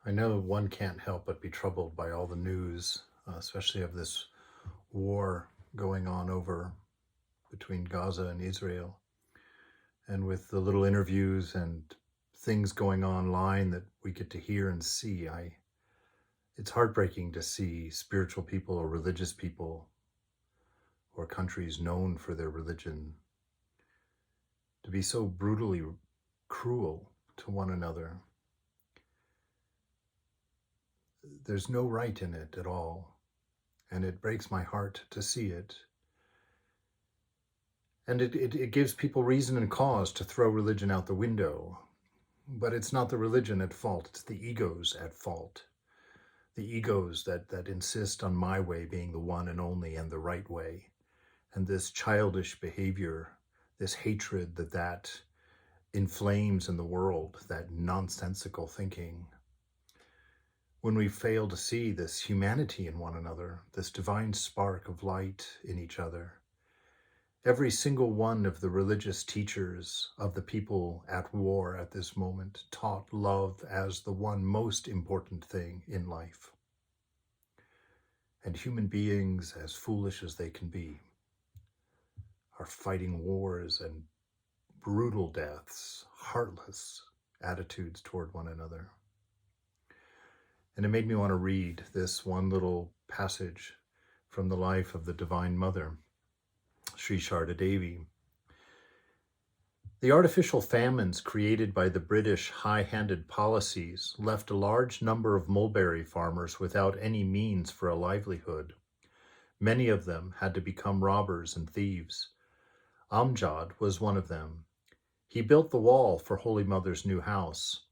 I know one can't help but be troubled by all the news, especially of this war going on over between Gaza and Israel, and with the little interviews and things going online that we get to hear and see. It's heartbreaking to see spiritual people or religious people or countries known for their religion to be so brutally cruel to one another. There's no right in it at all, and it breaks my heart to see it. And it gives people reason and cause to throw religion out the window. But it's not the religion at fault, it's the egos at fault. The egos that insist on my way being the one and only and the right way. And this childish behavior, this hatred that inflames in the world, that nonsensical thinking. When we fail to see this humanity in one another, this divine spark of light in each other, every single one of the religious teachers of the people at war at this moment taught love as the one most important thing in life. And human beings, as foolish as they can be, are fighting wars and brutal deaths, heartless attitudes toward one another. And it made me want to read this one little passage from the life of the Divine Mother, Sri Sharda Devi. The artificial famines created by the British high-handed policies left a large number of mulberry farmers without any means for a livelihood. Many of them had to become robbers and thieves. Amjad was one of them. He built the wall for Holy Mother's new house,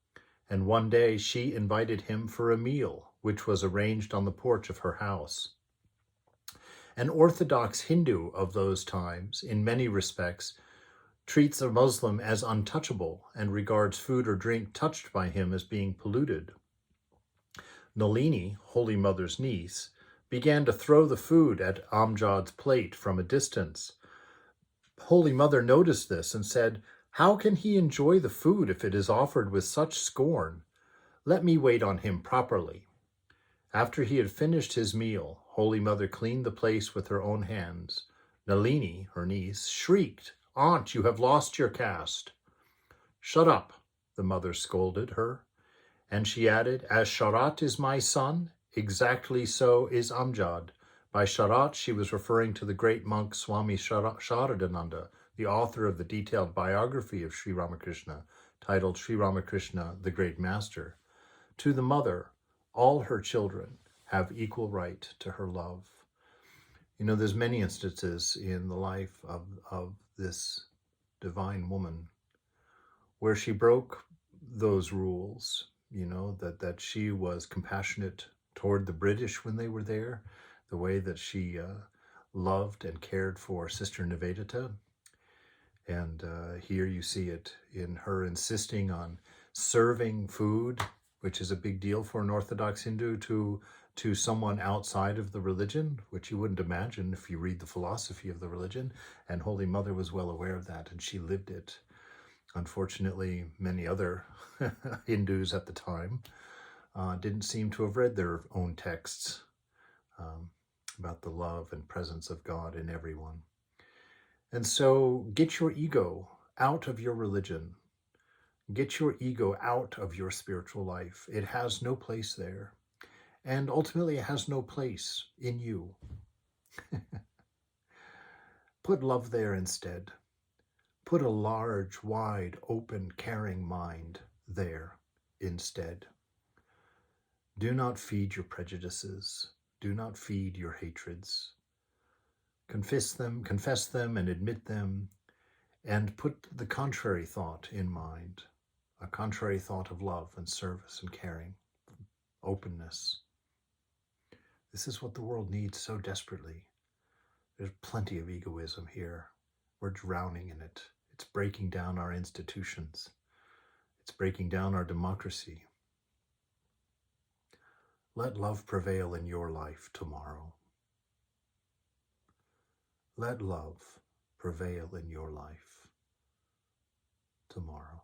and one day she invited him for a meal, which was arranged on the porch of her house. An Orthodox Hindu of those times, in many respects, treats a Muslim as untouchable and regards food or drink touched by him as being polluted. Nalini, Holy Mother's niece, began to throw the food at Amjad's plate from a distance. Holy Mother noticed this and said, "How can he enjoy the food if it is offered with such scorn? Let me wait on him properly." After he had finished his meal, Holy Mother cleaned the place with her own hands. Nalini, her niece, shrieked, "Aunt, you have lost your caste." "Shut up," the mother scolded her. And she added, "As Sharat is my son, exactly so is Amjad." By Sharat, she was referring to the great monk Swami Sharadananda, the author of the detailed biography of Sri Ramakrishna, titled Sri Ramakrishna, the Great Master. To the mother, all her children have equal right to her love. You know, there's many instances in the life of this divine woman where she broke those rules, you know, that she was compassionate toward the British when they were there, the way that she loved and cared for Sister Nivedita. And here you see it in her insisting on serving food, which is a big deal for an Orthodox Hindu, to someone outside of the religion, which you wouldn't imagine if you read the philosophy of the religion. And Holy Mother was well aware of that, and she lived it. Unfortunately, many other Hindus at the time didn't seem to have read their own texts about the love and presence of God in everyone. And so get your ego out of your religion. Get your ego out of your spiritual life. It has no place there. And ultimately, it has no place in you. Put love there instead. Put a large, wide, open, caring mind there instead. Do not feed your prejudices. Do not feed your hatreds. Confess them and admit them, and put the contrary thought in mind, a contrary thought of love and service and caring, openness. This is what the world needs so desperately. There's plenty of egoism here. We're drowning in it. It's breaking down our institutions. It's breaking down our democracy. Let love prevail in your life tomorrow. Let love prevail in your life tomorrow.